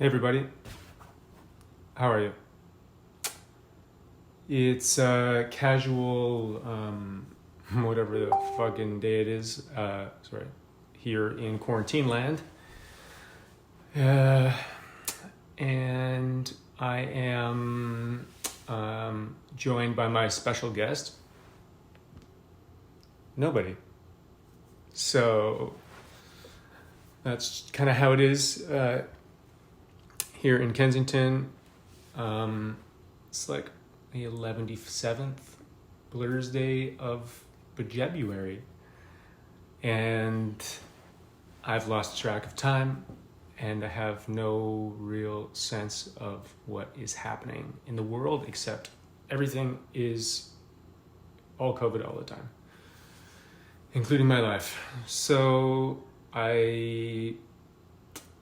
Hey everybody, how are you? It's casual, whatever the fucking day it is, here in quarantine land. Uh, and I am joined by my special guest, nobody. So that's kind of how it is here in Kensington. It's like the 11th Thursday of February, and I've lost track of time, and I have no real sense of what is happening in the world, except everything is all COVID all the time, including my life. So I'm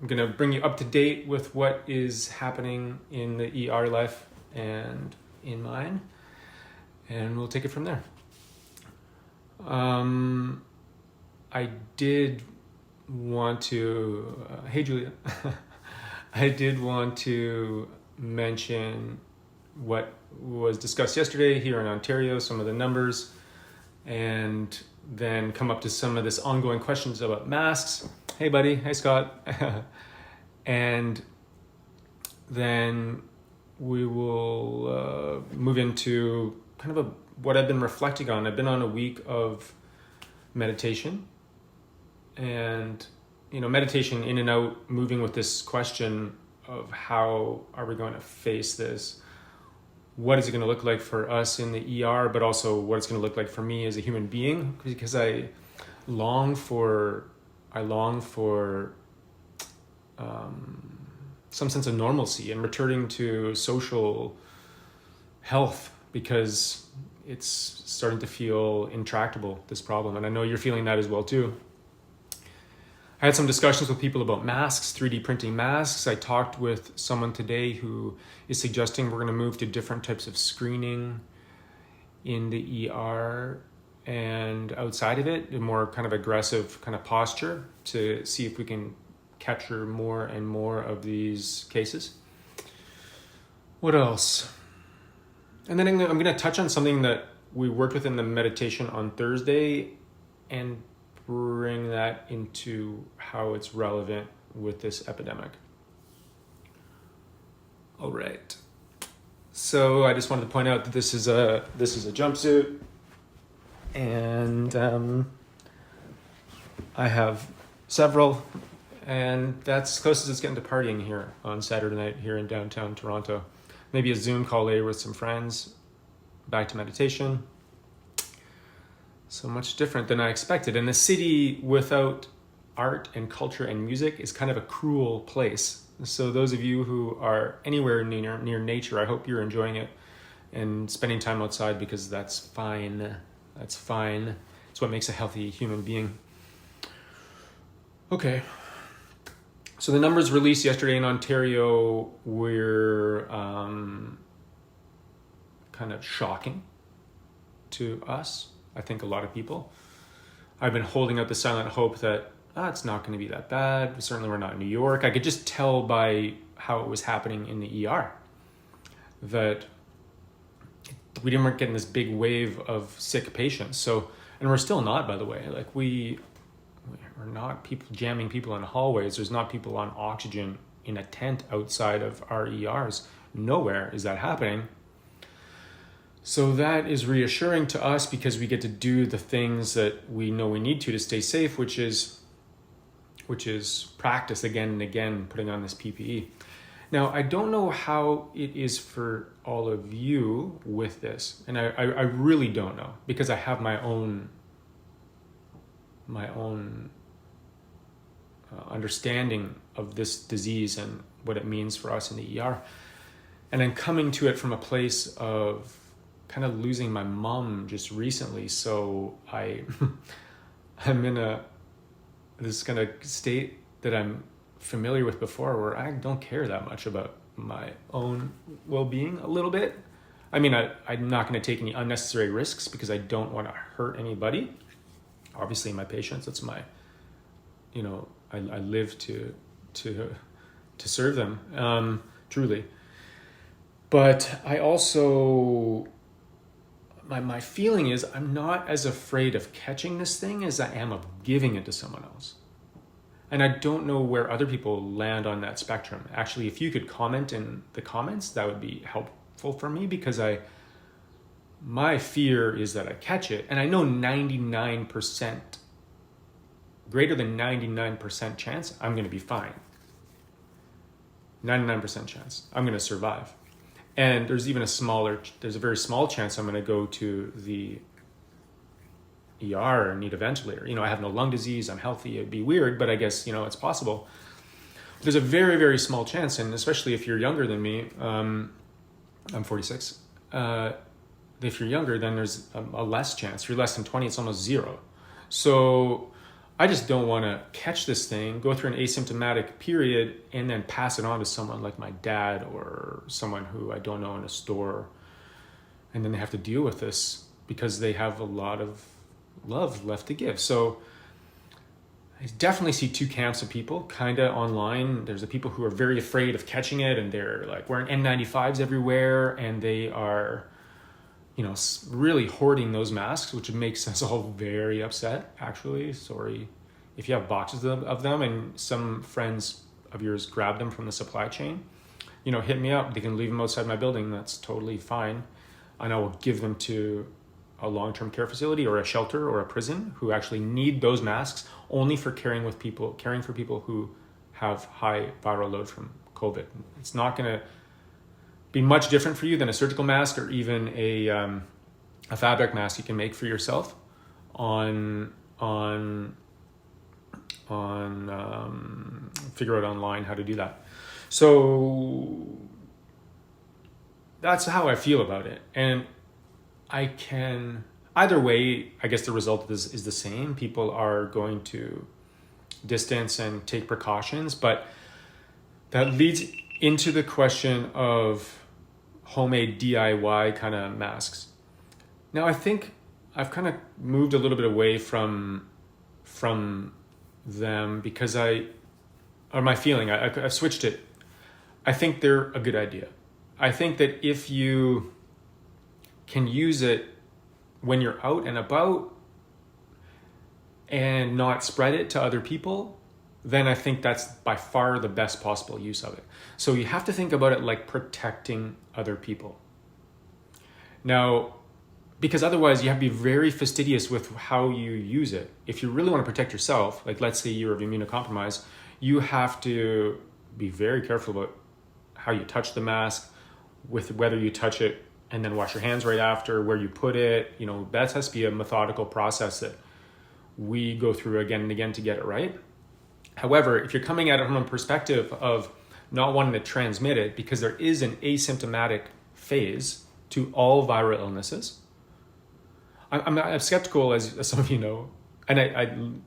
going to bring you up to date with what is happening in the ER life and in mine, and we'll take it from there. I did want to, hey Julia, I did want to mention what was discussed yesterday here in Ontario, some of the numbers, and then come up to some of this ongoing questions about masks. Hey buddy, hey Scott. And then we will move into kind of what I've been reflecting on. I've been on a week of meditation, and meditation in and out, moving with this question of how are we going to face this? What is it going to look like for us in the ER, but also what it's going to look like for me as a human being? Because I long for some sense of normalcy and returning to social health, because it's starting to feel intractable, this problem. And I know you're feeling that as well too. I had some discussions with people about masks, 3D printing masks. I talked with someone today who is suggesting we're going to move to different types of screening in the ER and outside of it, a more kind of aggressive kind of posture to see if we can capture more and more of these cases. What else? And then I'm going to touch on something that we worked with in the meditation on Thursday and bring that into how it's relevant with this epidemic. All right. So I just wanted to point out that this is a jumpsuit, and I have several, and that's close as it's getting to partying here on Saturday night here in downtown Toronto. Maybe a Zoom call later with some friends, back to meditation. So much different than I expected. And the city without art and culture and music is kind of a cruel place. So those of you who are anywhere near nature, I hope you're enjoying it and spending time outside, because that's fine. That's fine. It's what makes a healthy human being. Okay. So the numbers released yesterday in Ontario were kind of shocking to us. I think a lot of people. I've been holding out the silent hope that it's not going to be that bad. Certainly we're not in New York. I could just tell by how it was happening in the ER that we weren't getting this big wave of sick patients. So, and we're still not, by the way. Like we're not people jamming people in hallways. There's not people on oxygen in a tent outside of our ERs. Nowhere is that happening. So that is reassuring to us, because we get to do the things that we know we need to stay safe, which is practice again and again, putting on this PPE. Now, I don't know how it is for all of you with this, and I really don't know, because I have my own understanding of this disease and what it means for us in the ER. And I'm coming to it from a place of kind of losing my mom just recently. So I'm in this kind of state that I'm familiar with before, where I don't care that much about my own well-being a little bit. I mean, I'm not going to take any unnecessary risks because I don't want to hurt anybody. Obviously my patients, that's my, I live to to serve them, truly. But I also, my feeling is I'm not as afraid of catching this thing as I am of giving it to someone else. And I don't know where other people land on that spectrum. Actually, if you could comment in the comments, that would be helpful for me, because my fear is that I catch it, and I know 99%, greater than 99% chance I'm going to be fine. 99% chance I'm going to survive. And there's a very small chance I'm going to go to the ER and need a ventilator. I have no lung disease, I'm healthy. It'd be weird, but I guess, it's possible. There's a very, very small chance, and especially if you're younger than me, I'm 46. If you're younger, then there's a less chance. If you're less than 20, it's almost zero. So I just don't want to catch this thing, go through an asymptomatic period, and then pass it on to someone like my dad or someone who I don't know in a store. And then they have to deal with this because they have a lot of love left to give. So I definitely see two camps of people kind of online. There's the people who are very afraid of catching it, and they're like wearing N95s everywhere, and they are, really hoarding those masks, which makes us all very upset, actually. Sorry if you have boxes of them and some friends of yours grab them from the supply chain, hit me up. They can leave them outside my building. That's totally fine. And I will give them to a long-term care facility or a shelter or a prison who actually need those masks only for caring for people who have high viral load from COVID. It's not going to be much different for you than a surgical mask or even a fabric mask you can make for yourself on figure out online how to do that. So that's how I feel about it. And either way, I guess the result is the same. People are going to distance and take precautions, but that leads into the question of homemade DIY kind of masks. Now, I think I've kind of moved a little bit away from them because I've switched it. I think they're a good idea. I think that if you can use it when you're out and about and not spread it to other people, then I think that's by far the best possible use of it. So you have to think about it like protecting other people. Now, because otherwise you have to be very fastidious with how you use it. If you really want to protect yourself, like let's say you're immunocompromised, you have to be very careful about how you touch the mask, with whether you touch it and then wash your hands right after, where you put it. That has to be a methodical process that we go through again and again to get it right. However, if you're coming at it from a perspective of not wanting to transmit it, because there is an asymptomatic phase to all viral illnesses, I'm skeptical, as some of you know, and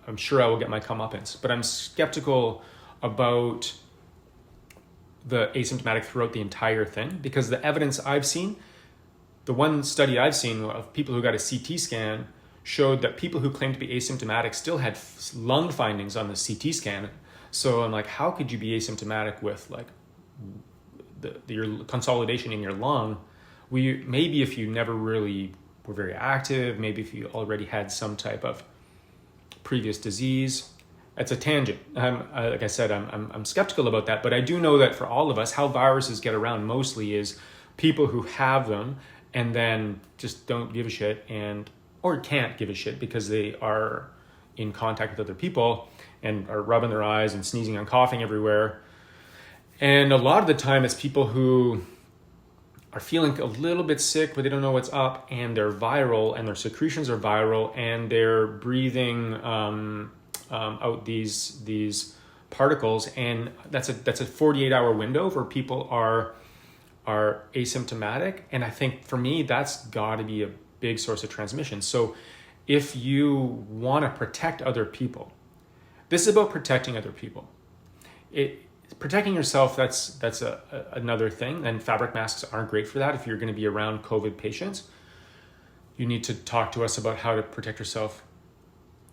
I'm sure I will get my comeuppance, but I'm skeptical about the asymptomatic throughout the entire thing, because the evidence I've seen, the one study I've seen of people who got a CT scan showed that people who claimed to be asymptomatic still had lung findings on the CT scan. So I'm like, how could you be asymptomatic with like your consolidation in your lung? Maybe if you never really were very active, maybe if you already had some type of previous disease. It's a tangent. Like I said, I'm skeptical about that, but I do know that for all of us, how viruses get around mostly is people who have them and then just don't give a shit or can't give a shit because they are in contact with other people and are rubbing their eyes and sneezing and coughing everywhere. And a lot of the time it's people who are feeling a little bit sick, but they don't know what's up, and they're viral and their secretions are viral and they're breathing out these particles, and that's a 48-hour window where people are asymptomatic. And I think for me, that's got to be a big source of transmission. So if you want to protect other people, this is about protecting other people. Protecting yourself, that's another thing, and fabric masks aren't great for that. If you're going to be around COVID patients, you need to talk to us about how to protect yourself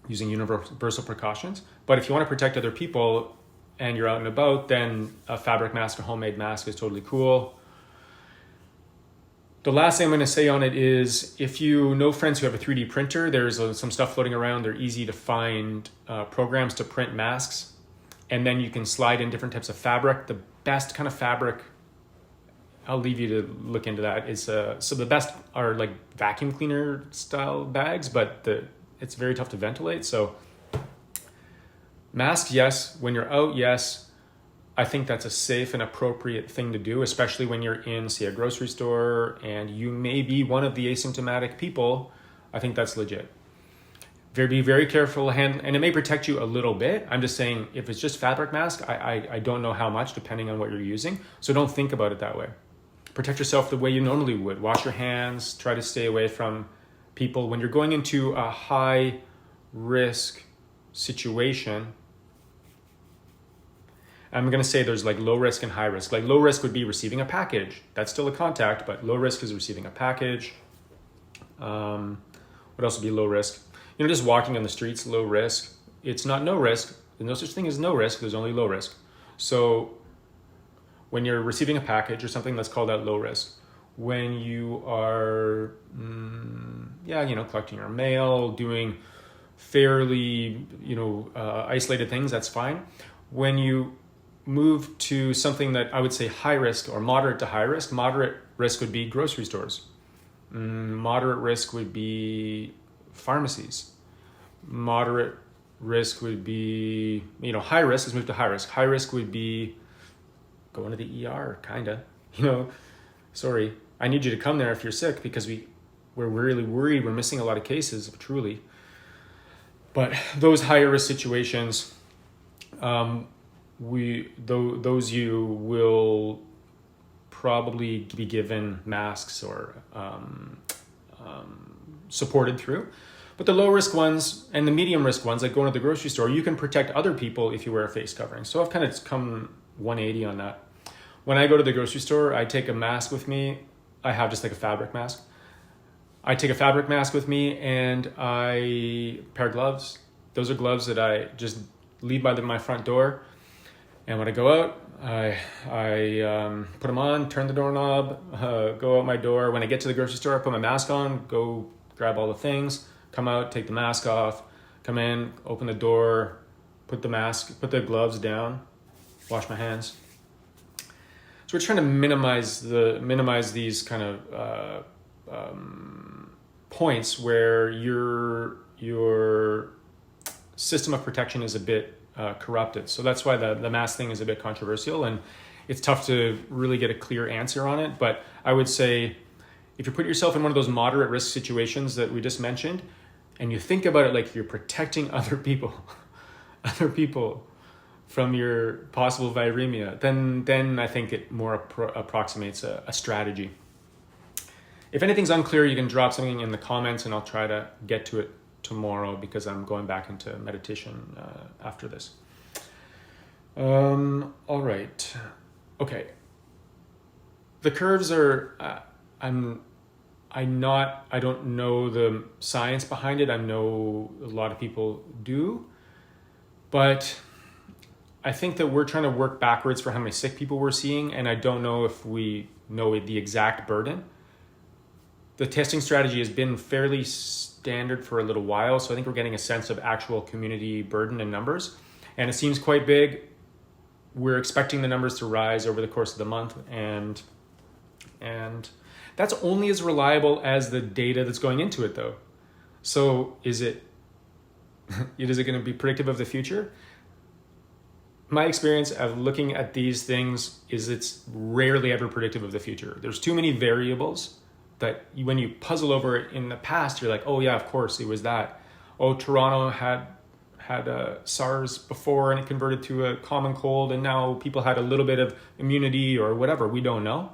using universal precautions. But if you want to protect other people and you're out and about, then a fabric mask or homemade mask is totally cool. The last thing I'm going to say on it is, if you know friends who have a 3D printer, there's some stuff floating around. They're easy to find programs to print masks. And then you can slide in different types of fabric. The best kind of fabric, I'll leave you to look into that, is so the best are like vacuum cleaner style bags, but it's very tough to ventilate. So masks, yes. When you're out, yes. I think that's a safe and appropriate thing to do, especially when you're in, say, a grocery store and you may be one of the asymptomatic people. I think that's legit. Be very careful, and it may protect you a little bit. I'm just saying, if it's just fabric mask, I don't know how much, depending on what you're using. So don't think about it that way. Protect yourself the way you normally would. Wash your hands. Try to stay away from people. When you're going into a high risk situation, I'm going to say there's like low risk and high risk. Like low risk would be receiving a package. That's still a contact, but low risk is receiving a package. What else would be low risk? Just walking on the streets, low risk. It's not no risk. There's no such thing as no risk. There's only low risk. So when you're receiving a package or something, that's called out low risk. When you are, collecting your mail, doing fairly, isolated things, that's fine. When you move to something that I would say high risk or moderate to high risk, moderate risk would be grocery stores. Moderate risk would be pharmacies. Moderate risk would be, high risk is moved to high risk. High risk would be going to the ER, kinda. Sorry, I need you to come there if you're sick, because we're really worried. We're missing a lot of cases, truly. But those higher risk situations, those you will probably be given masks or supported through. But the low risk ones and the medium risk ones, like going to the grocery store, you can protect other people if you wear a face covering. So I've kind of come 180 on that. When I go to the grocery store, I take a mask with me. I have just like a fabric mask. I take a fabric mask with me and a pair of gloves. Those are gloves that I just leave by my front door. And when I go out, I put them on, turn the doorknob, go out my door. When I get to the grocery store, I put my mask on, go grab all the things, come out, take the mask off, come in, open the door, put the gloves down, wash my hands. So we're trying to minimize these kind of points where your system of protection is a bit corrupted. So that's why the mask thing is a bit controversial, and it's tough to really get a clear answer on it. But I would say, if you put yourself in one of those moderate risk situations that we just mentioned, and you think about it like you're protecting other people from your possible viremia, then I think it more approximates a strategy. If anything's unclear, you can drop something in the comments and I'll try to get to it tomorrow, because I'm going back into meditation after this. All right. Okay. The curves are, I don't know the science behind it. I know a lot of people do, but I think that we're trying to work backwards for how many sick people we're seeing, and I don't know if we know the exact burden. The testing strategy has been fairly standard for a little while, so I think we're getting a sense of actual community burden and numbers, and it seems quite big. We're expecting the numbers to rise over the course of the month, and that's only as reliable as the data that's going into it, though. So is it going to be predictive of the future? My experience of looking at these things is it's rarely ever predictive of the future. There's too many variables that when you puzzle over it in the past, you're like, oh yeah, of course it was that. Oh, Toronto had SARS before and it converted to a common cold, and now people had a little bit of immunity or whatever. We don't know.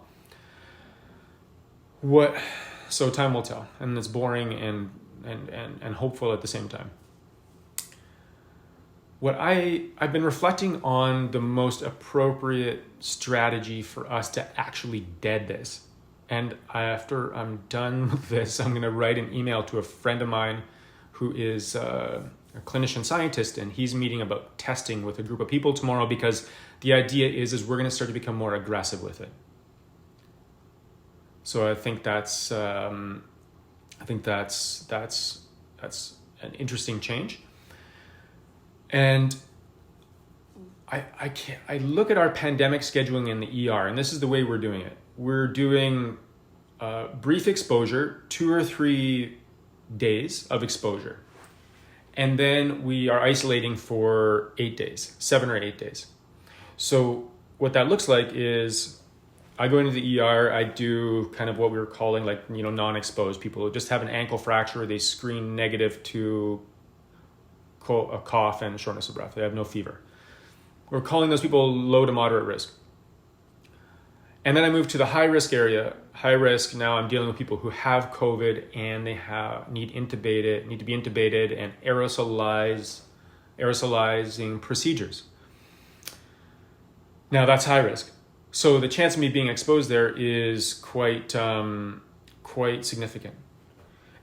So time will tell, and it's boring and hopeful at the same time. I've been reflecting on the most appropriate strategy for us to actually dead this. And after I'm done with this, I'm going to write an email to a friend of mine who is a clinician scientist, and he's meeting about testing with a group of people tomorrow, because the idea is we're going to start to become more aggressive with it. So I think that's an interesting change. And I look at our pandemic scheduling in the ER, and this is the way we're doing it. We're doing brief exposure, 2 or 3 days of exposure. And then we are isolating for 8 days, 7 or 8 days. So what that looks like is I go into the ER, I do kind of what we were calling non-exposed people who just have an ankle fracture. They screen negative to a cough and shortness of breath. They have no fever. We're calling those people low to moderate risk. And then I move to the high risk area. High risk, now I'm dealing with people who have COVID and they need to be intubated and aerosolizing procedures. Now that's high risk. So the chance of me being exposed there is quite significant.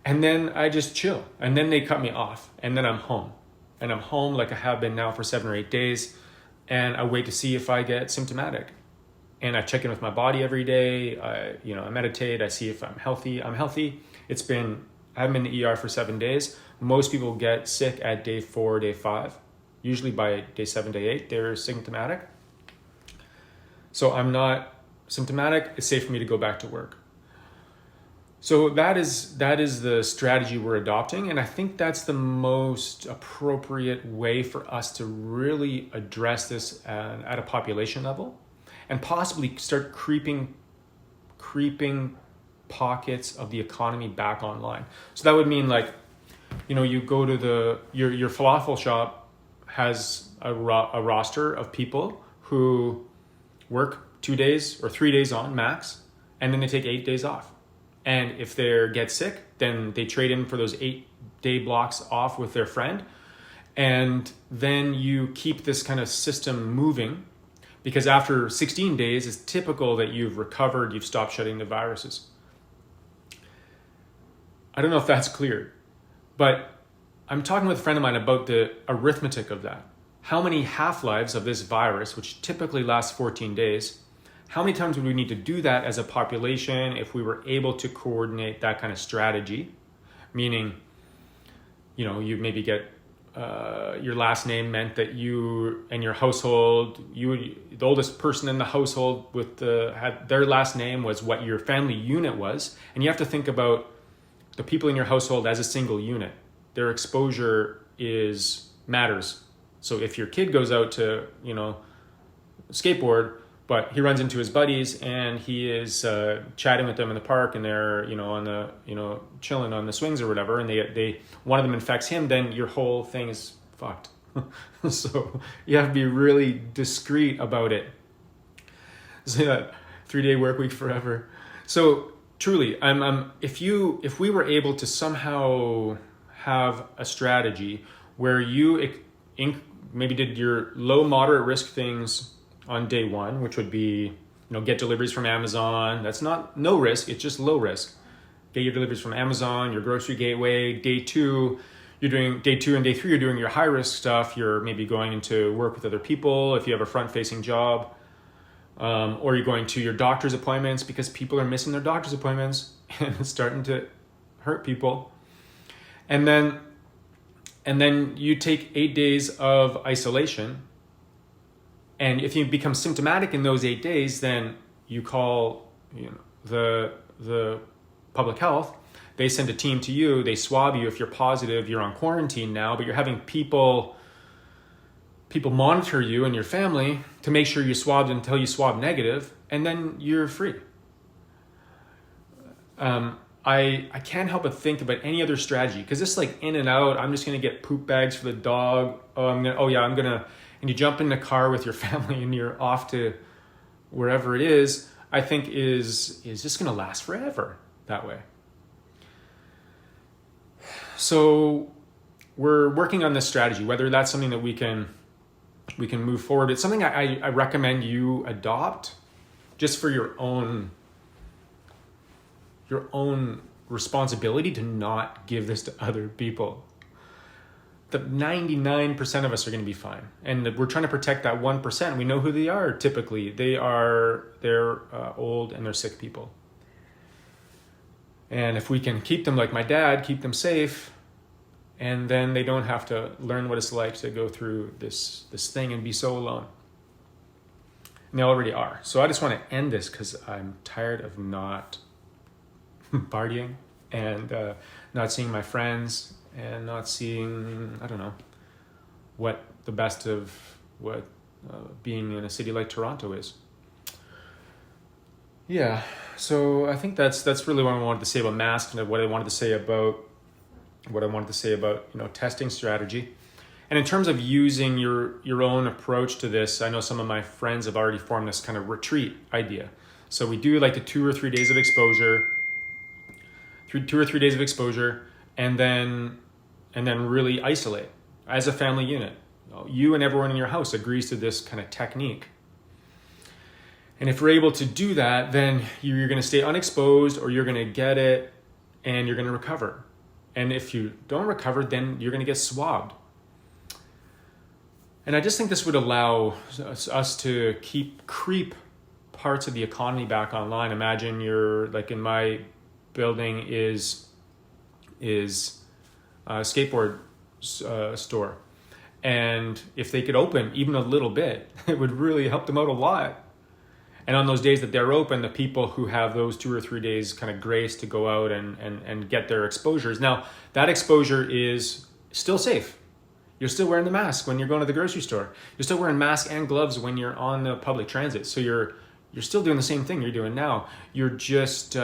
And then I just chill. And then they cut me off. And then I'm home. And I'm home like I have been now for 7 or 8 days. And I wait to see if I get symptomatic. And I check in with my body every day. I meditate. I see if I'm healthy. I'm healthy. I haven't been in the ER for 7 days. Most people get sick at day 4, day 5. Usually by day 7, day 8, they're symptomatic. So I'm not symptomatic. It's safe for me to go back to work. So that is the strategy we're adopting. And I think that's the most appropriate way for us to really address this at a population level, and possibly start creeping pockets of the economy back online. So that would mean you go to your falafel shop has a roster of people who work 2 days or 3 days on max, and then they take 8 days off. And if they get sick, then they trade in for those 8-day blocks off with their friend. And then you keep this kind of system moving, because after 16 days, it's typical that you've recovered, you've stopped shedding the viruses. I don't know if that's clear, but I'm talking with a friend of mine about the arithmetic of that. How many half-lives of this virus, which typically lasts 14 days, how many times would we need to do that as a population if we were able to coordinate that kind of strategy? Meaning, you maybe get your last name meant that you and your household, the oldest person in the household had their last name was what your family unit was. And you have to think about the people in your household as a single unit. Their exposure matters. So if your kid goes out to, skateboard, but he runs into his buddies and he is chatting with them in the park, and they're chilling on the swings or whatever, and they one of them infects him, then your whole thing is fucked. So you have to be really discreet about it. So that 3-day work week forever. So truly, if we were able to somehow have a strategy where you maybe did your low moderate risk things on day 1, which would be, get deliveries from Amazon. That's not no risk, it's just low risk. Get your deliveries from Amazon, your grocery gateway. Day 2 and day 3, you're doing your high risk stuff. You're maybe going into work with other people if you have a front facing job, or you're going to your doctor's appointments because people are missing their doctor's appointments and it's starting to hurt people. And then you take 8 days of isolation. And if you become symptomatic in those 8 days, then you call the public health. They send a team to you. They swab you. If you're positive, you're on quarantine now, but you're having people monitor you and your family to make sure you swabbed until you swab negative, and then you're free. I can't help but think about any other strategy, because this in and out. I'm just gonna get poop bags for the dog. And you jump in the car with your family and you're off to wherever it is, I think is just going to last forever that way. So we're working on this strategy, whether that's something that we can move forward. It's something I recommend you adopt just for your own responsibility to not give this to other people. the 99% of us are going to be fine. And we're trying to protect that 1%. We know who they are typically. They're old and they're sick people. And if we can keep them like my dad, keep them safe, and then they don't have to learn what it's like to go through this thing and be so alone. And they already are. So I just want to end this because I'm tired of not partying and not seeing my friends and not seeing, I don't know, what the best of what being in a city like Toronto is. Yeah, so I think that's really what I wanted to say about masks and what I wanted to say about testing strategy. And in terms of using your own approach to this, I know some of my friends have already formed this kind of retreat idea. So we do like the 2 or 3 days of exposure, and then really isolate as a family unit. You and everyone in your house agrees to this kind of technique. And if we're able to do that, then you're going to stay unexposed, or you're going to get it and you're going to recover. And if you don't recover, then you're going to get swabbed. And I just think this would allow us to creep parts of the economy back online. Imagine you're like in my building is a skateboard store. And if they could open even a little bit, it would really help them out a lot. And on those days that they're open, the people who have those 2 or 3 days kind of grace to go out and get their exposures. Now, that exposure is still safe. You're still wearing the mask when you're going to the grocery store. You're still wearing masks and gloves when you're on the public transit. So you're still doing the same thing you're doing now. You're just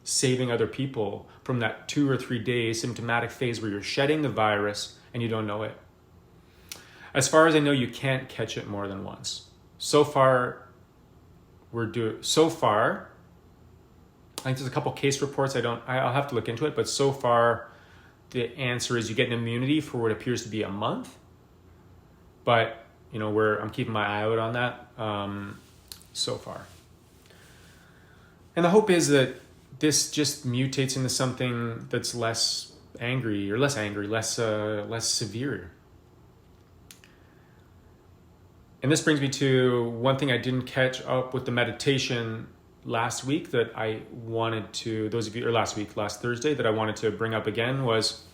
saving other people from that 2 or 3 day symptomatic phase where you're shedding the virus and you don't know it. As far as I know, you can't catch it more than once. So far, I think there's a couple case reports. I'll have to look into it, but so far the answer is you get an immunity for what appears to be a month. But, I'm keeping my eye out on that so far. And the hope is that this just mutates into something that's less severe. And this brings me to one thing I didn't catch up with the meditation last week that I wanted to, last Thursday, that I wanted to bring up again was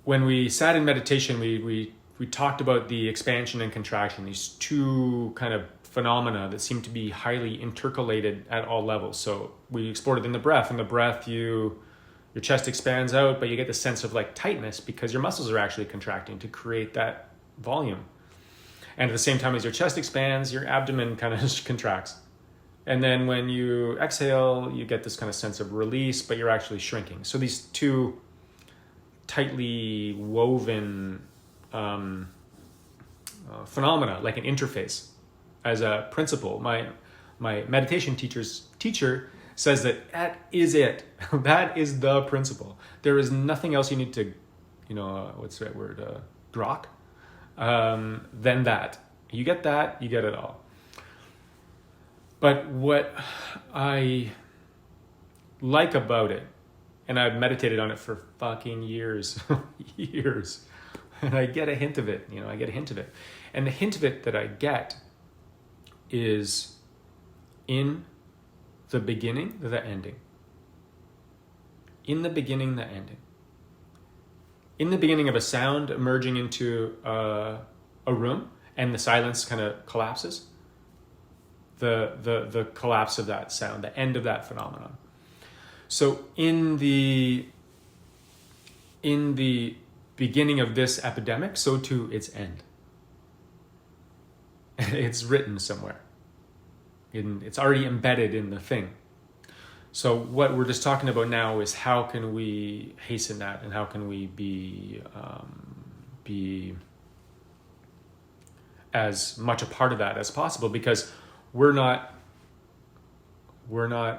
when we sat in meditation, we talked about the expansion and contraction, these two kind of phenomena that seem to be highly intercalated at all levels. So we explored it in the breath. In the breath, your chest expands out, but you get the sense of like tightness because your muscles are actually contracting to create that volume. And at the same time as your chest expands, your abdomen kind of contracts. And then when you exhale, you get this kind of sense of release, but you're actually shrinking. So these two tightly woven phenomena, like an interface, as a principle. My meditation teacher says that is it. That is the principle. There is nothing else you need to, what's that word? Grok. Than that. You get that, you get it all. But what I like about it, and I've meditated on it for fucking years, and I get a hint of it, And the hint of it that I get is in the beginning, the ending. In the beginning, the ending. In the beginning of a sound emerging into a room and the silence kind of collapses, the collapse of that sound, the end of that phenomenon. So in the beginning of this epidemic, so too its end. It's written somewhere. It's already embedded in the thing. So what we're just talking about now is how can we hasten that, and how can we be as much a part of that as possible, because we're not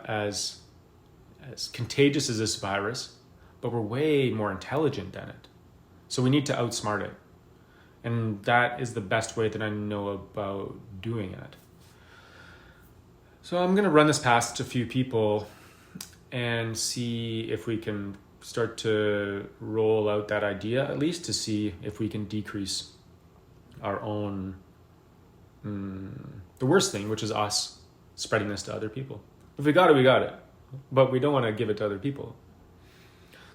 as contagious as this virus, but we're way more intelligent than it. So we need to outsmart it. And that is the best way that I know about doing it. So I'm going to run this past a few people and see if we can start to roll out that idea, at least to see if we can decrease our own, the worst thing, which is us spreading this to other people. If we got it, we got it. But we don't want to give it to other people.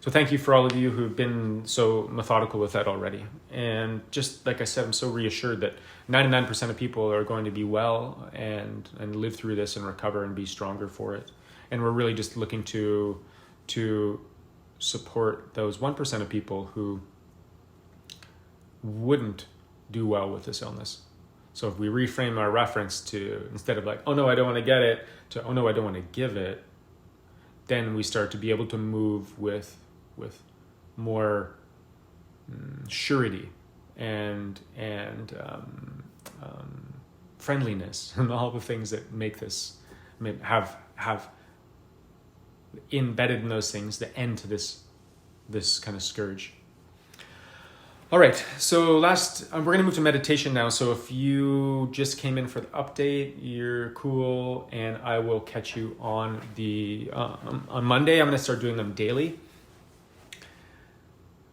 So thank you for all of you who've been so methodical with that already. And just like I said, I'm so reassured that 99% of people are going to be well and live through this and recover and be stronger for it. And we're really just looking to support those 1% of people who wouldn't do well with this illness. So if we reframe our reference to, instead of like, oh no, I don't want to get it, to, oh no, I don't want to give it, then we start to be able to move with more surety and friendliness and all the things that make this have embedded in those things the end to this kind of scourge. All right, so we're going to move to meditation now. So if you just came in for the update, you're cool, and I will catch you on on Monday. I'm going to start doing them daily,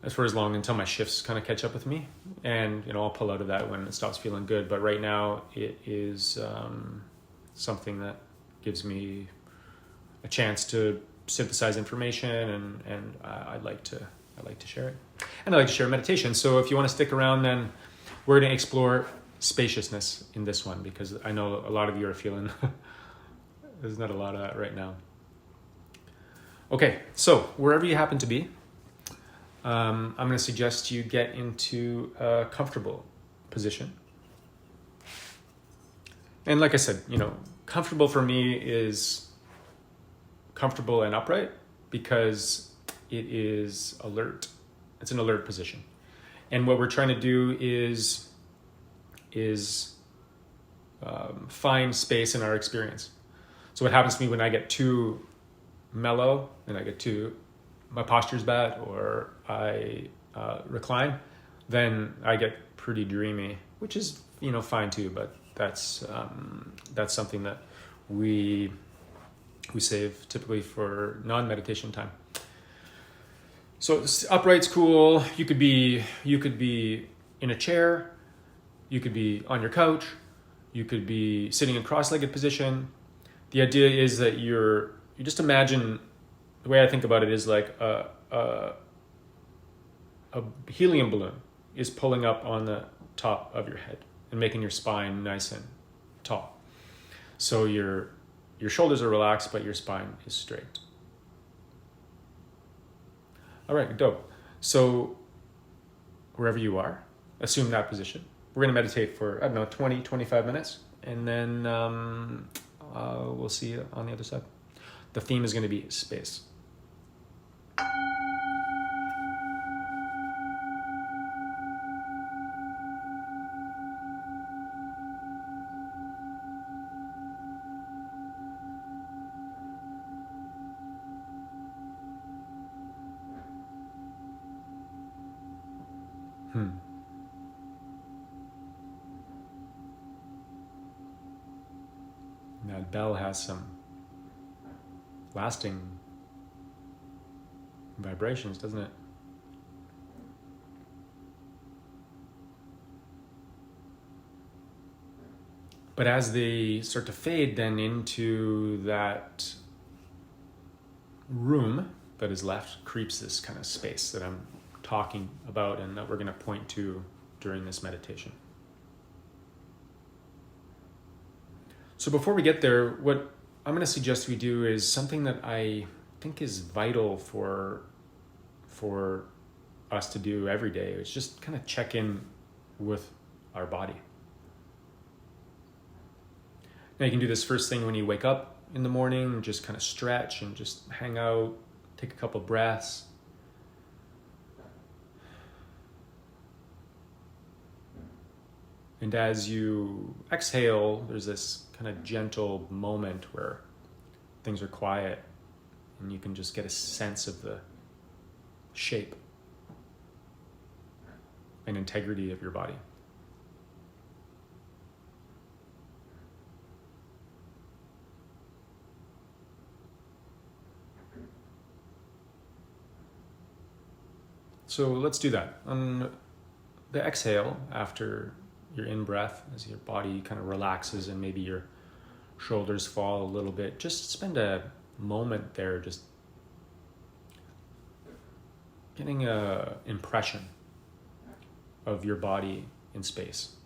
as for as long until my shifts kind of catch up with me, and I'll pull out of that when it stops feeling good. But right now, it is something that gives me a chance to synthesize information, and I like to share it. And I like to share meditation. So if you want to stick around, then we're going to explore spaciousness in this one, because I know a lot of you are feeling there's not a lot of that right now. Okay, so wherever you happen to be, I'm going to suggest you get into a comfortable position. And like I said, comfortable for me is comfortable and upright, because it is alert. It's an alert position. And what we're trying to do is find space in our experience. So what happens to me when I get too mellow and my posture's bad, or I recline, then I get pretty dreamy, which is fine too. But that's something that we save typically for non-meditation time. So upright's cool. You could be in a chair, you could be on your couch, you could be sitting in cross-legged position. The idea is that you just imagine, the way I think about it is like a helium balloon is pulling up on the top of your head and making your spine nice and tall. So your shoulders are relaxed, but your spine is straight. All right, dope. So wherever you are, assume that position. We're going to meditate for, 20, 25 minutes, and then we'll see you on the other side. The theme is going to be space. That bell has some lasting vibrations, doesn't it? But as they start to fade then into that room that is left, creeps this kind of space that I'm talking about and that we're going to point to during this meditation. So before we get there, what I'm going to suggest we do is something that I think is vital for us to do every day. It's just kind of check in with our body. Now you can do this first thing when you wake up in the morning, just kind of stretch and just hang out, take a couple breaths. And as you exhale, there's this kind of gentle moment where things are quiet and you can just get a sense of the shape and integrity of your body. So let's do that. On the exhale, after your in-breath, as your body kind of relaxes and maybe your shoulders fall a little bit, just spend a moment there just getting an impression of your body in space.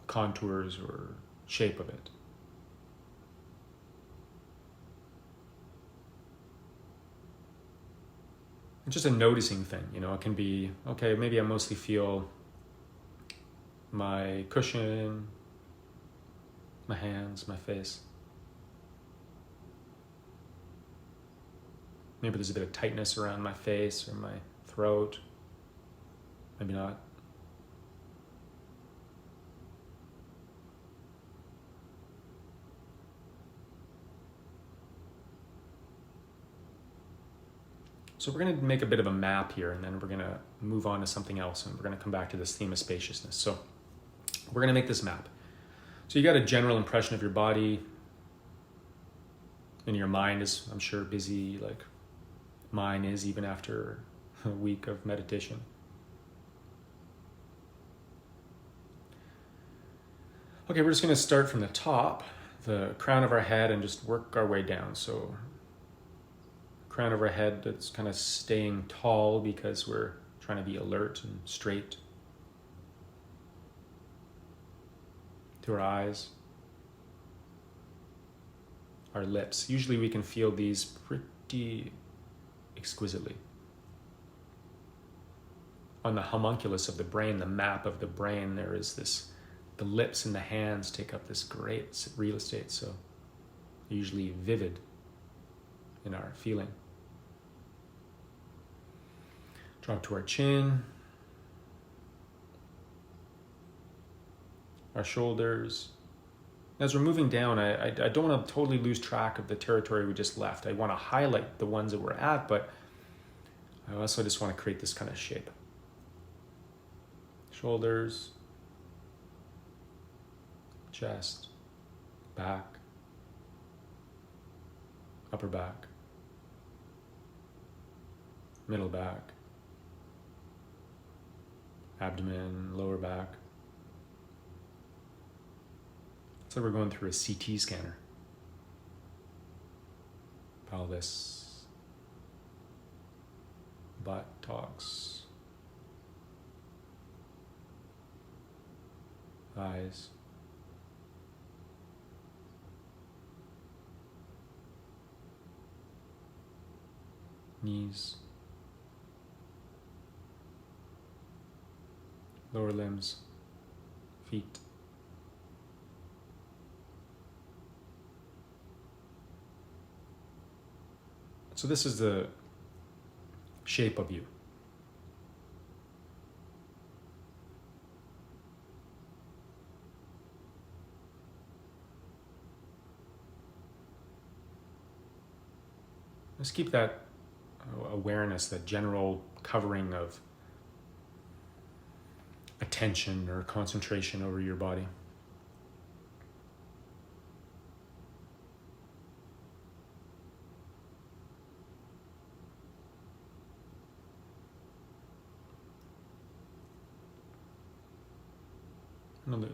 Contours or shape of it. It's just a noticing thing, it can be, okay, maybe I mostly feel my cushion, my hands, my face. Maybe there's a bit of tightness around my face or my throat. Maybe not. So we're going to make a bit of a map here, and then we're going to move on to something else, and we're going to come back to this theme of spaciousness. So we're going to make this map. So you got a general impression of your body, and your mind is, I'm sure, busy like mine is even after a week of meditation. Okay, we're just going to start from the top, the crown of our head, and just work our way down. So crown of our head that's kind of staying tall because we're trying to be alert and straight. To our eyes, our lips. Usually we can feel these pretty exquisitely. On the homunculus of the brain, the map of the brain, there is this, the lips and the hands take up this great real estate, so usually vivid in our feeling. Drop to our chin, our shoulders. As we're moving down, I don't want to totally lose track of the territory we just left. I want to highlight the ones that we're at, but I also just want to create this kind of shape. Shoulders, chest, back, upper back, middle back, abdomen, lower back. It's like we're going through a CT scanner. Pelvis, buttocks, thighs, knees, lower limbs, feet. So this is the shape of you. Just keep that awareness, that general covering of attention or concentration over your body.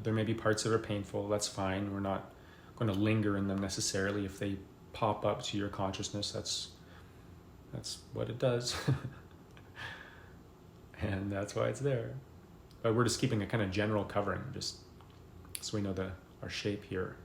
There may be parts that are painful, that's fine. We're not going to linger in them necessarily. If they pop up to your consciousness, that's what it does. And that's why it's there. But we're just keeping a kind of general covering, just so we know our shape here.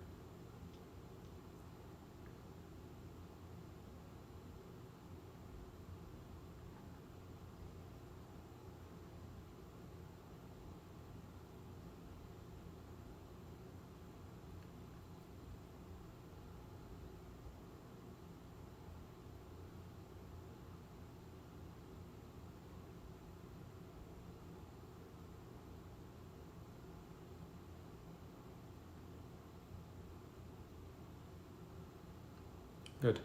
Good.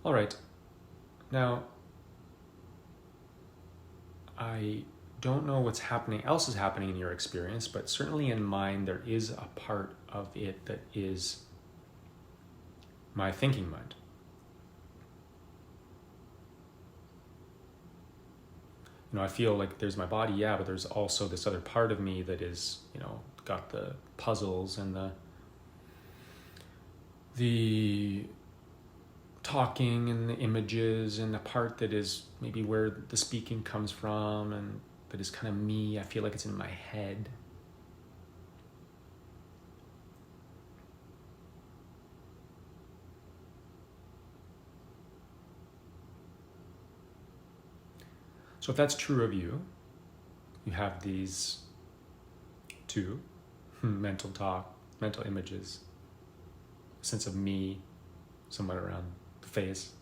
All right. Now, I don't know what's else is happening in your experience, but certainly in mine, there is a part of it that is my thinking mind. I feel like there's my body, yeah, but there's also this other part of me that is, got the puzzles and the talking and the images, and the part that is maybe where the speaking comes from, and that is kind of me. I feel like it's in my head. So if that's true of you, you have these two mental images, a sense of me somewhat around the face.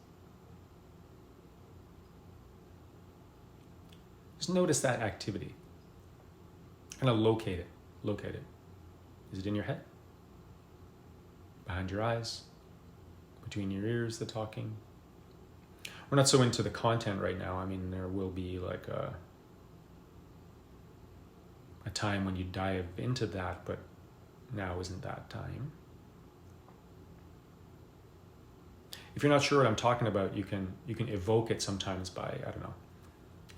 Just notice that activity. Kind of locate it. Is it in your head? Behind your eyes? Between your ears, the talking? We're not so into the content right now. I mean, there will be like a time when you dive into that, but now isn't that time. If you're not sure what I'm talking about, you can evoke it sometimes by, I don't know,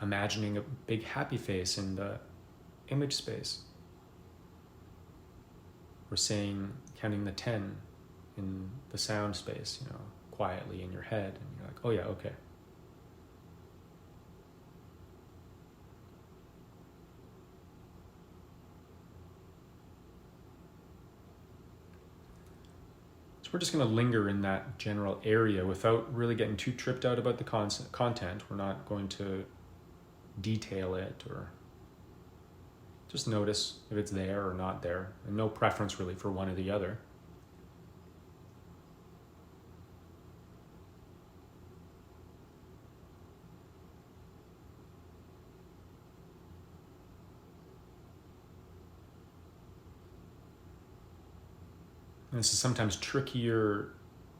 imagining a big happy face in the image space, or counting the 10 in the sound space, quietly in your head, and you're like, oh yeah, okay. So we're just going to linger in that general area without really getting too tripped out about the content. We're not going to detail it, or just notice if it's there or not there, and no preference really for one or the other. And this is sometimes trickier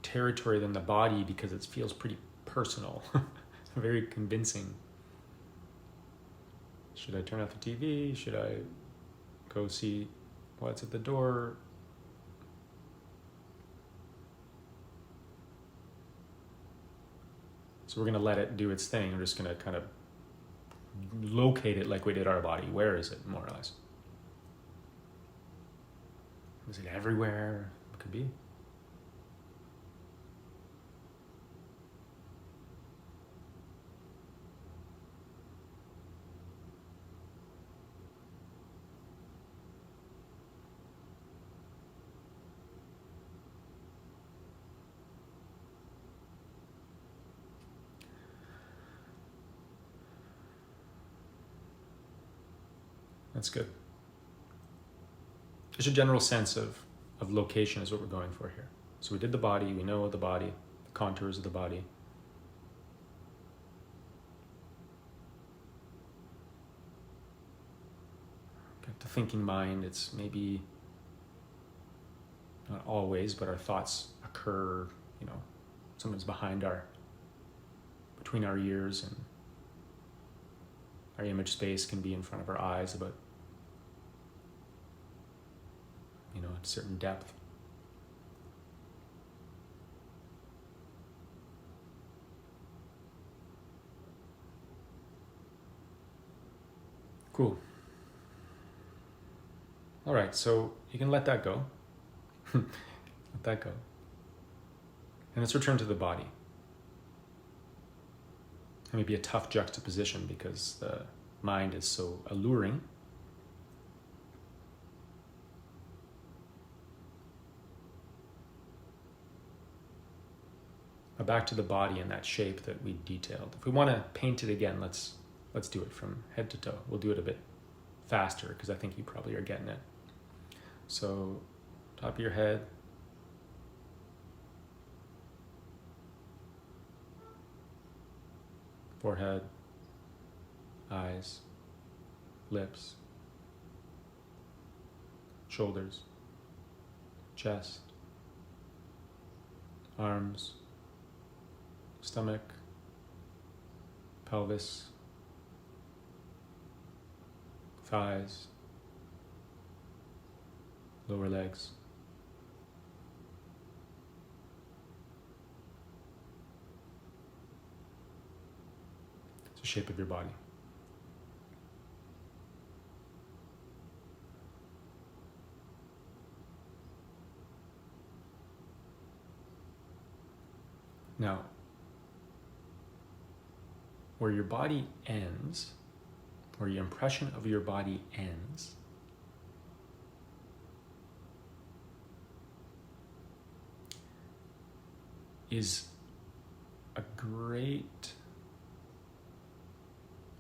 territory than the body because it feels pretty personal, very convincing. Should I turn off the TV? Should I go see what's at the door? So we're going to let it do its thing. We're just going to kind of locate it like we did our body. Where is it, more or less? Is it everywhere? It could be. That's good. Just a general sense of location is what we're going for here. So we did the body, we know the body, the contours of the body. Got the thinking mind, it's maybe not always, but our thoughts occur, sometimes between our ears, and our image space can be in front of our eyes, but at a certain depth. Cool. All right, so you can let that go. Let that go. And let's return to the body. It may be a tough juxtaposition because the mind is so alluring. But back to the body and that shape that we detailed. If we want to paint it again, let's do it from head to toe. We'll do it a bit faster because I think you probably are getting it. So, top of your head, forehead, eyes, lips, shoulders, chest, arms, stomach, pelvis, thighs, lower legs, the shape of your body. Now, where your body ends, where your impression of your body ends, is a great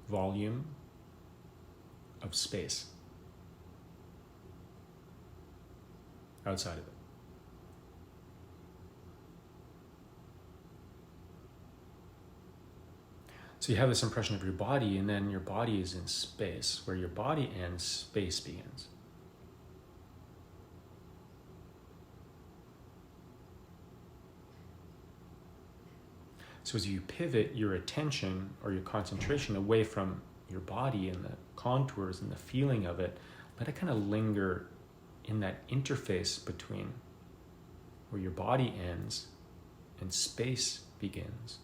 volume of space outside of it. So you have this impression of your body, and then your body is in space. Where your body ends, space begins. So as you pivot your attention or your concentration away from your body and the contours and the feeling of it, let it kind of linger in that interface between where your body ends and space begins.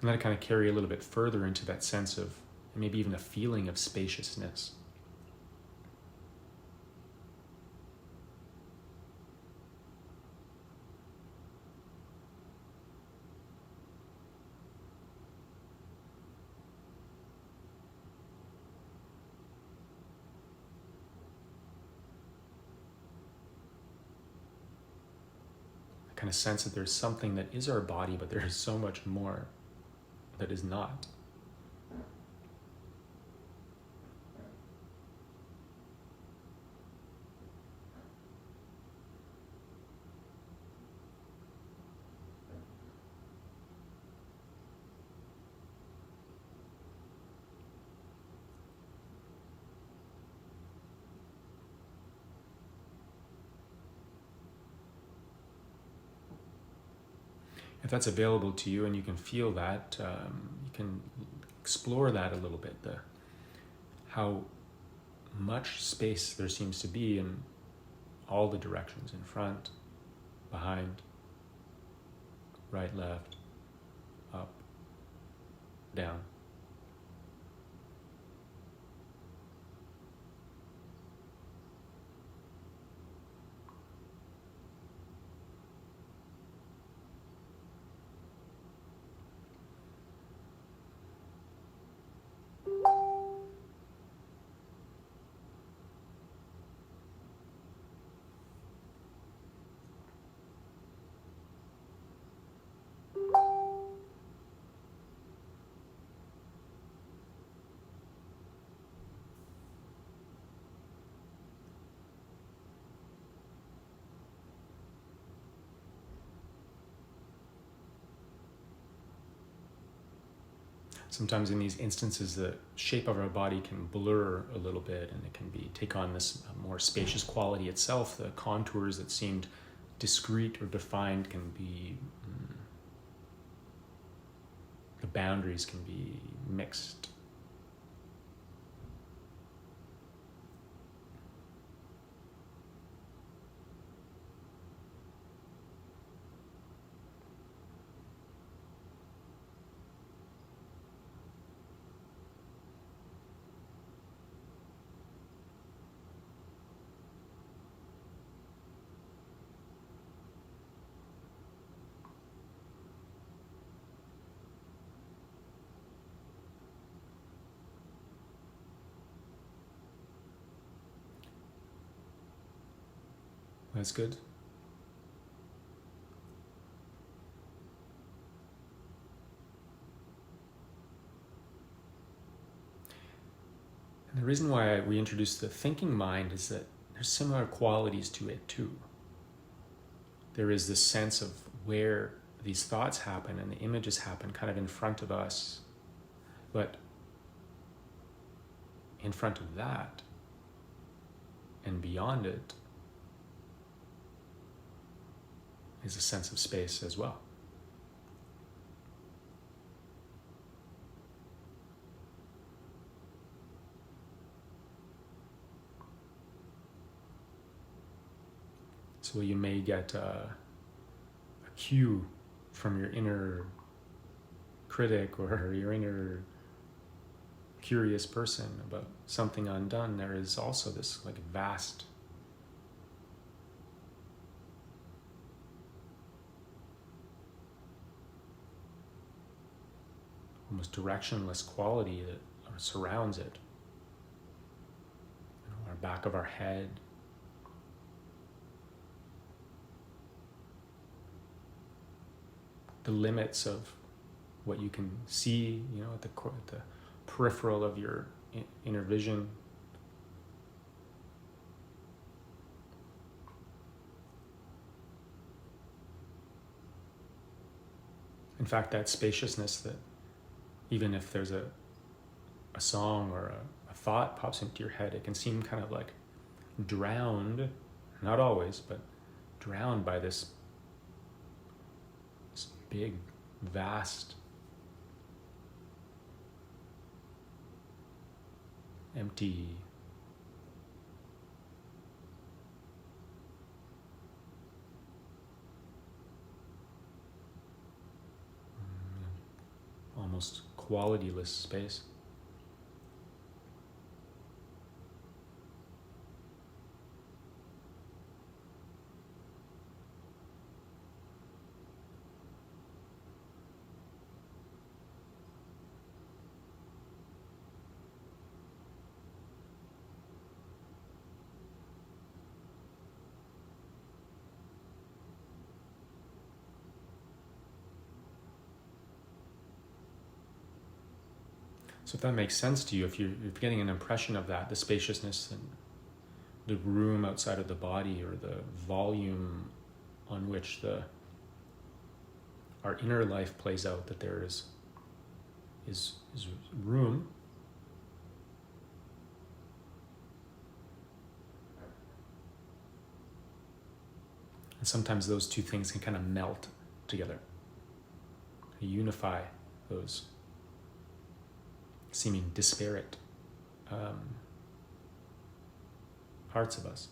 And let it kind of carry a little bit further into that sense of, maybe even a feeling of spaciousness. I kind of sense that there's something that is our body, but there is so much more that is not. If that's available to you and you can feel that, you can explore that a little bit, how much space there seems to be in all the directions, in front, behind, right, left, up, down. Sometimes in these instances, the shape of our body can blur a little bit, and it can take on this more spacious quality itself. The contours that seemed discrete or defined can be, the boundaries can be mixed. That's good. And the reason why we introduced the thinking mind is that there's similar qualities to it too. There is this sense of where these thoughts happen and the images happen kind of in front of us, but in front of that and beyond it is a sense of space as well. So you may get a cue from your inner critic or your inner curious person about something undone. There is also this like vast almost directionless quality that surrounds it. Our back of our head, the limits of what you can see, at the peripheral of your inner vision. In fact, that spaciousness that even if there's a song or a thought pops into your head, it can seem kind of like drowned, not always, but drowned by this big, vast, empty, almost qualityless space. So if that makes sense to you, if you're getting an impression of that, the spaciousness and the room outside of the body, or the volume on which our inner life plays out, that there is room. And sometimes those two things can kind of melt together, unify those seeming disparate parts of us.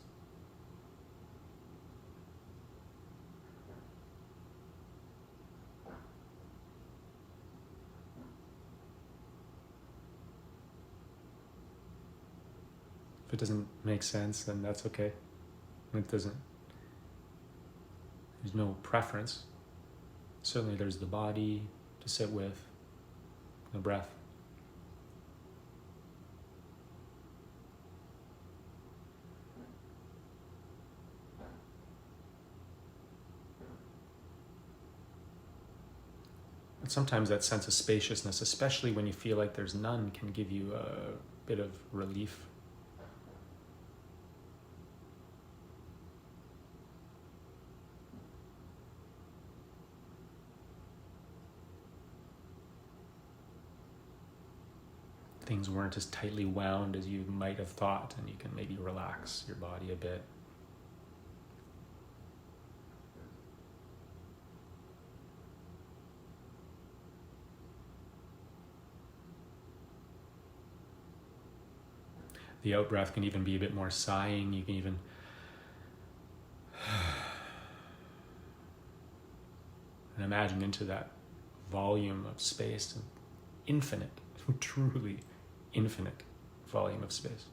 If it doesn't make sense, then that's okay. It doesn't. There's no preference. Certainly there's the body to sit with, the breath. But sometimes that sense of spaciousness, especially when you feel like there's none, can give you a bit of relief. Things weren't as tightly wound as you might have thought, and you can maybe relax your body a bit. The out breath can even be a bit more sighing. You can even and imagine into that volume of space, an infinite, truly infinite volume of space.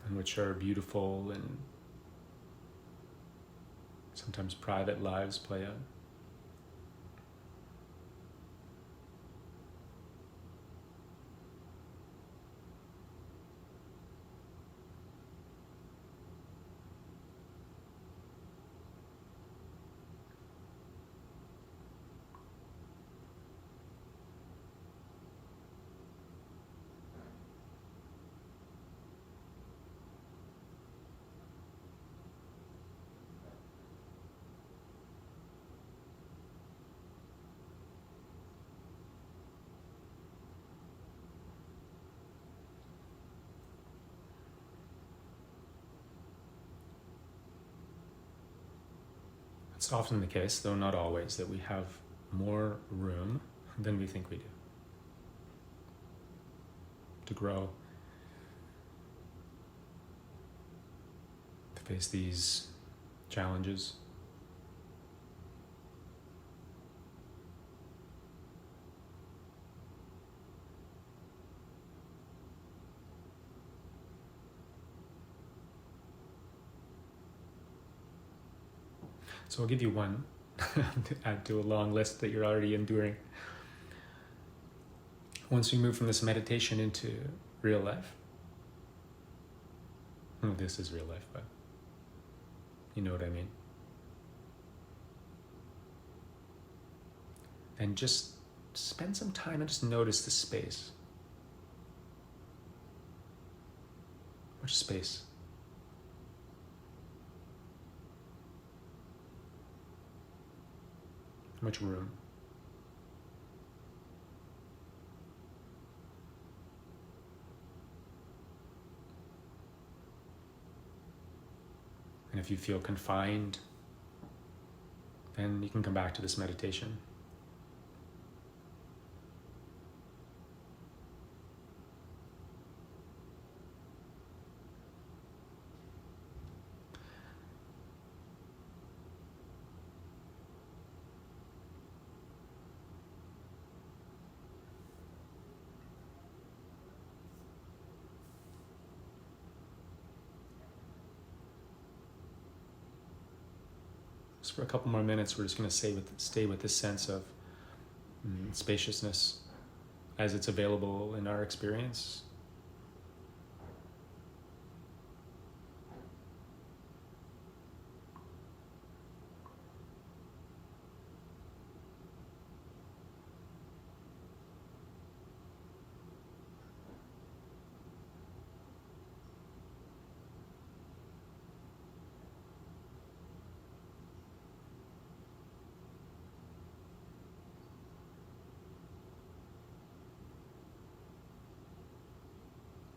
And which are beautiful and sometimes private lives play out. It's often the case, though not always, that we have more room than we think we do to grow, to face these challenges. So I'll give you one to add to a long list that you're already enduring. Once we move from this meditation into real life, well, this is real life, but you know what I mean. And just spend some time and just notice the space. Much space. Much room. And if you feel confined, then you can come back to this meditation. So for a couple more minutes, we're just going to stay with this sense of spaciousness as it's available in our experience.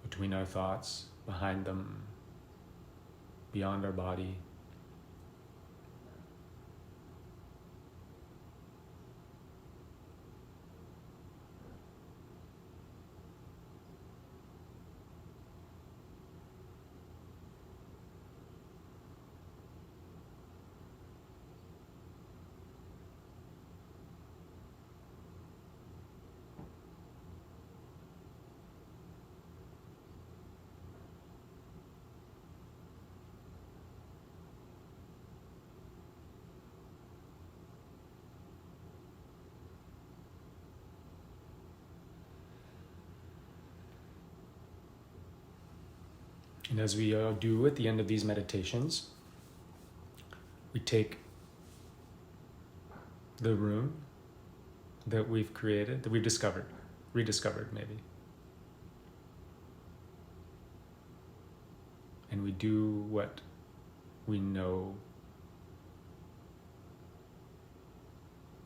Between our thoughts, behind them, beyond our body. And as we do at the end of these meditations, we take the room that we've created, that we've rediscovered maybe, and we do what we know,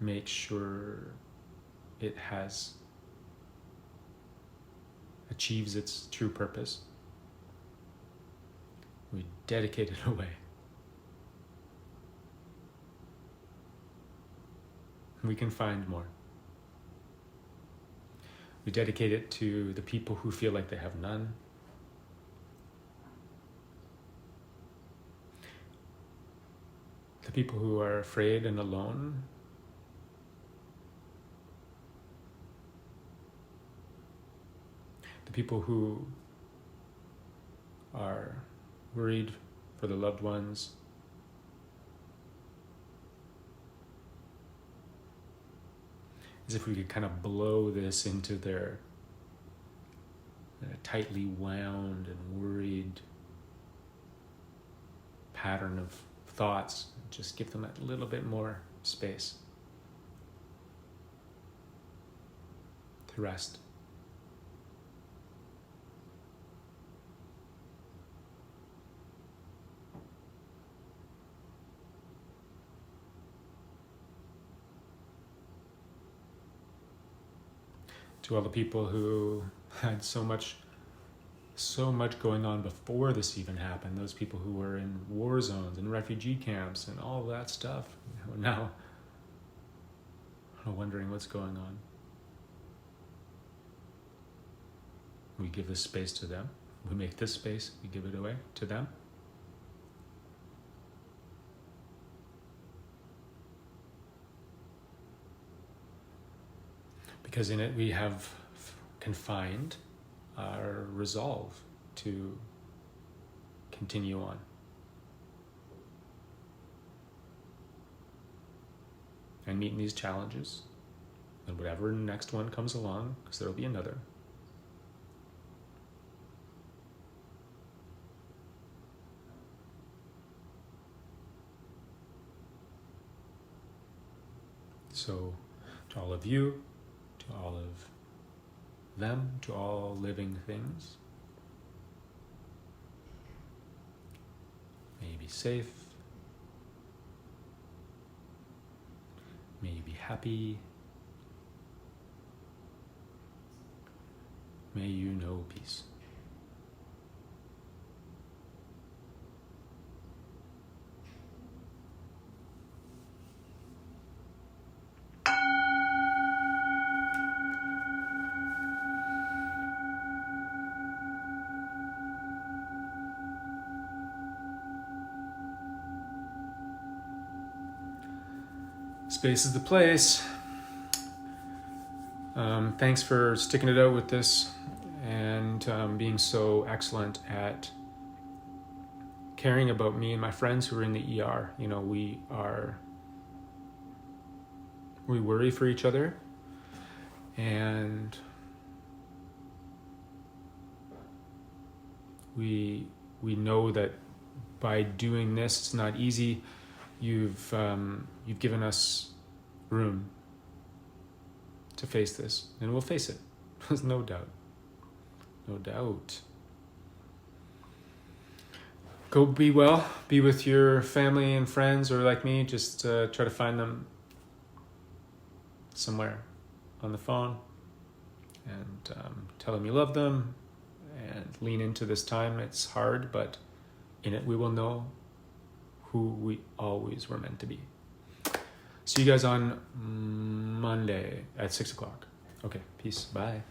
make sure it achieves its true purpose. We dedicate it away. We can find more. We dedicate it to the people who feel like they have none. The people who are afraid and alone. The people who are worried for the loved ones. As if we could kind of blow this into their tightly wound and worried pattern of thoughts. Just give them a little bit more space to rest. To all the people who had so much so much going on before this even happened. Those people who were in war zones and refugee camps and all that stuff, now are wondering what's going on. We give this space to them. We make this space, we give it away to them. Because in it we have confined our resolve to continue on. And meeting these challenges, and whatever next one comes along, because there'll be another. So, to all of you, to all of them, to all living things, may you be safe, may you be happy, may you know peace. Space is the place. Thanks for sticking it out with this and being so excellent at caring about me and my friends who are in the ER. You know, we worry for each other, and we know that by doing this, it's not easy. You've given us room to face this, and we'll face it. There's no doubt. No doubt. Go be well. Be with your family and friends, or like me, just try to find them somewhere on the phone and tell them you love them and lean into this time. It's hard, but in it we will know who we always were meant to be. See you guys on Monday at 6 o'clock. Okay, peace. Bye.